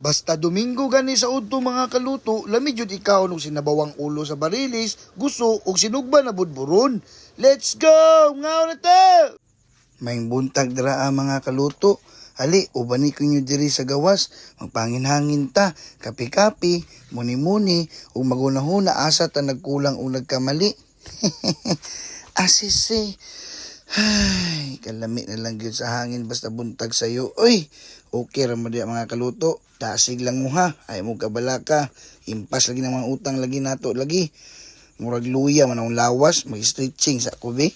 Basta Domingo gani sa udto mga kaluto, lami jud ikaw nung sinabawang ulo sa barilis, gusto og sinugba na budburon. Let's go! Ngaw na ta! May buntag dira mga kaluto. Ali, ubani ko nyo diri sa gawas, magpanginhangin ta, kapi-kapi, muni-muni, ug magunahuna asa ta nagkulang o nagkamali. Asisi. Ay, kalami na lang yun sa hangin basta buntag sayo. Uy, okay raman diya mga kaluto. Dasig lang mo ha. Ay mo kabala ka. Impas lagi ng mga utang lagi nato lagi. Murag luya man ang lawas. Mag-stretching sa kubi.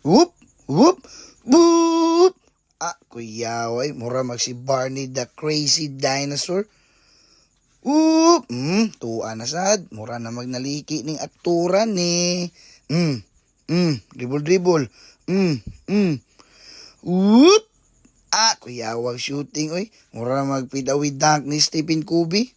Whoop! Whoop! Whoop! Ah, kuyaway. Mura mag si Barney the Crazy Dinosaur. Whoop! Tuwa na sad. Mura na magnaliki ning akturan ni. Dribble. Whoop! Ah, kuyawag shooting, oy. Mura na magpidawi dunk ni Stephen Kobe.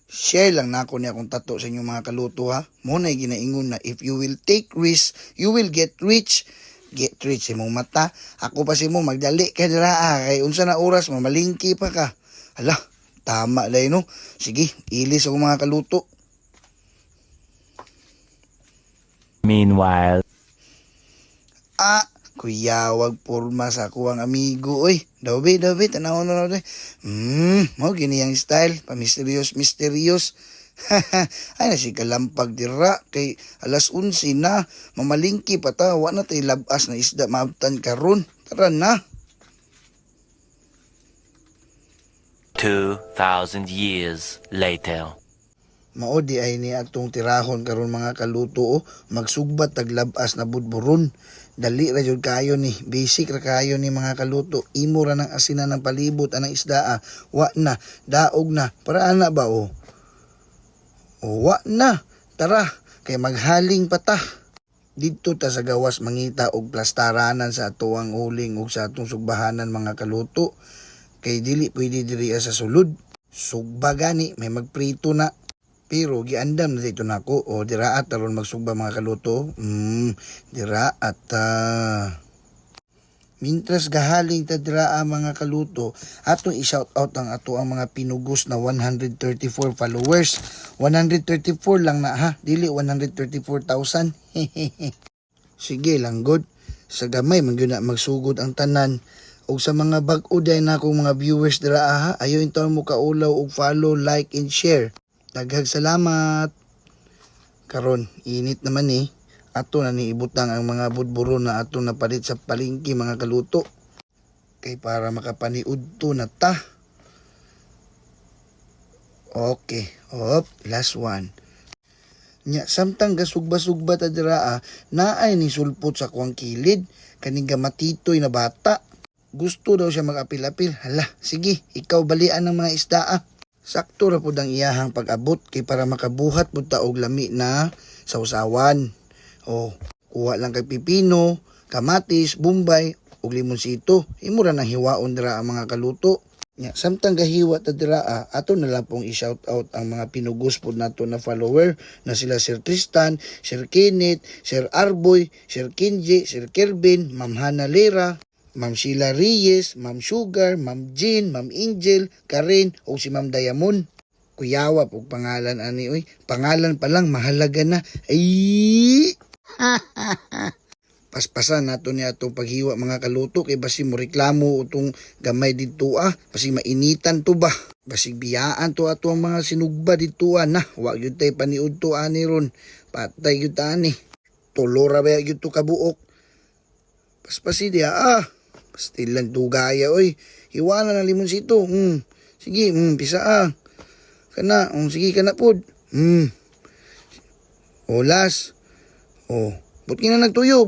Share lang na ako niya kung tato sa inyong mga kaluto ha. Muna ginaingon na if you will take risk, you will get rich. Get rich sa mong mata. Ako pa si mo magdali ka dira kay unsa na oras mamalingki pa ka. Hala, tama lay no. Sige, ilis ako mga kaluto. Meanwhile, kuyawag porma sa kuwang amigo oy. Dawi, tanaw na rin. Mo gini ang style, pa-mysterious. Ay na si kalampag dira kay alas 11 na mamalingki pa ta wa na tay labas na isda maabtan karon. Tara na. 2,000 years later. Mao di ay ni atong tirahon karon mga kaluto magsugbat tag labas na budburon. Dali ra jud kayo ni, basic ra kayo ni mga kaluto. Imo ra ng asinan ng palibot anang isda wa na, daog na. Para ana ba wa na. Tara, kay maghaling pa ta. Dito ta sa gawas mangita og plastaranan sa atuang uling ug sa atong sugbahanan mga kaluto. Kay dili pwede diri sa sulod. Sugba gani, may magprito na. Pero giandam na dito nako o diraat aron magsugba mga kaluto. Diraat Mintras gahaling ta dira mga kaluto, atong i-shout out ang ato ang mga pinugos na 134 followers. 134 lang na ha, dili 134,000. Sige lang good. Sa gamay man gyud na magsugod ang tanan. Og sa mga bag-o day na akong mga viewers dira ha, ayo intaw mo kaulaw og follow, like and share. Daghang salamat. Karon, init naman ato na niibutang ang mga budburo na ato napalit sa palengke mga kaluto. Kay para makapaniudto na ta. Okay, last one. Nya samtang gasugba-sugba ta dira naay ni sulpot sa kuang kilid kaning gamatitoy na bata. Gusto daw siya mag-apil-apil. Hala, sige, ikaw balian ng mga isda Sakto ra pud ang iyahang pag-abot kay para makabuhat pud ta og lami na sausawan. Kuha lang kay pipino, kamatis, bumbay ug limonsito. Imo ra nang hiwaon dira ang mga kaluto. Nya samtang gahiwa ta dira ato na lang pong i-shout out ang mga pinugos pud nato na follower na sila Sir Tristan, Sir Kenneth, Sir Arboy, Sir Kinji, Sir Kelvin, Ma'am Hana Lera, Ma'am Sheila Reyes, Ma'am Sugar, Ma'am Jean, Ma'am Angel, Karen o si Ma'am Diamond. Kuyawa po pangalan ani oy. Pangalan pa lang mahalaga na. Ay! Paspasan nato ni atong paghiwa mga kaluto kay basi mo reklamo utong gamay didto basi mainitan to ba. Basig biyaan to ato ang mga sinugba didto na. Wa gyud tay paniud to ani ron. Patay gyud ta ani. Tulora ba gyud to kabuok. Paspasi dia Pastilan dugaya oy. Hiwana na limonsito. Sige, pisa Kana, sige kana pod. Olas. Buti na nagtuyo.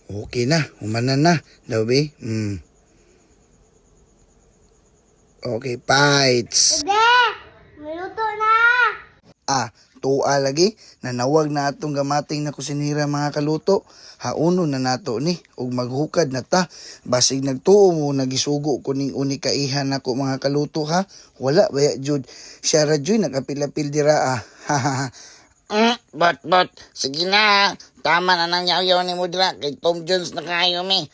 Okay na, umanan na. Daw be. Okay, bites. Minuto na! Tuwa lagi, nanawag na atong gamating na kusinira mga kaluto. Hauno na nato ni, ug maghukad na ta. Basig nagtuo mo, nagisugo ko ning uni kaihan ako mga kaluto ha. Wala baya jud. Siya ra jud nagapil-apil dira Bot. Sige na. Tama na nang yaw-yaw ni mo dira. Kay Tom Jones na kayo, me.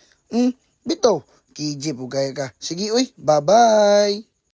Bitaw, KJ po kaya ka. Sige, uy, bye-bye.